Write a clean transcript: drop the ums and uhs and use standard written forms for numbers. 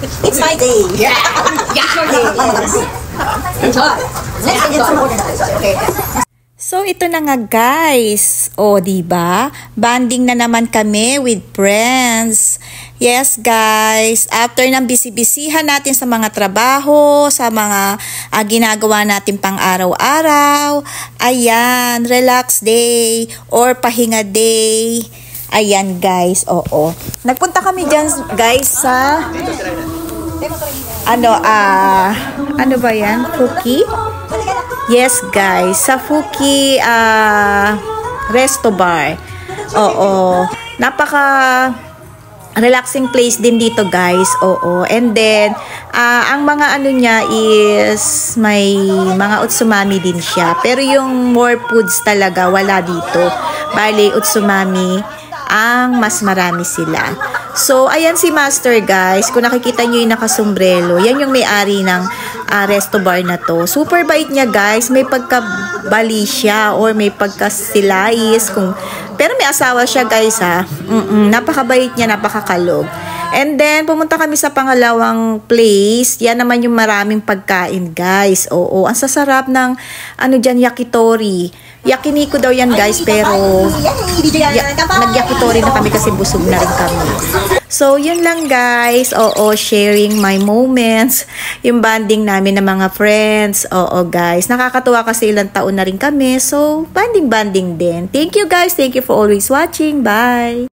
It's my day. Yeah. Enjoy. Let's get some more. Okay. So ito na nga guys. O diba? Bonding na naman kami with friends. Yes guys, after ng bisibisihan natin sa mga trabaho, sa mga ginagawa natin pang araw-araw, ayan, relax day or pahinga day. Ayan guys, oo. Nagpunta kami dyan guys sa ano ba yan? Fuki? Yes guys, sa Fuki Resto Bar. Oo. Napaka relaxing place din dito guys. Oo. And then ang mga ano niya is may mga utsumami din siya. Pero yung more foods talaga wala dito. Bali utsumami ang mas marami sila. So, ayan si Master guys. Kung nakikita nyo yung nakasombrelo, yan yung may-ari ng resto bar na to. Super bait niya guys. May pagkabali siya or may pagkasilais. Pero may asawa siya guys ha. Napakabait niya, napakakalog. And then, pumunta kami sa pangalawang place. Yan naman yung maraming pagkain guys. Oo, ang sasarap ng ano dyan, yakitori. Yakiniko daw yan guys, pero nag-yakitori na kami kasi busog na rin kami. So, yun lang guys. Oo, sharing my moments. Yung bonding namin ng mga friends. Oo guys. Nakakatuwa kasi ilang taon na rin kami. So, bonding din. Thank you guys. Thank you for always watching. Bye!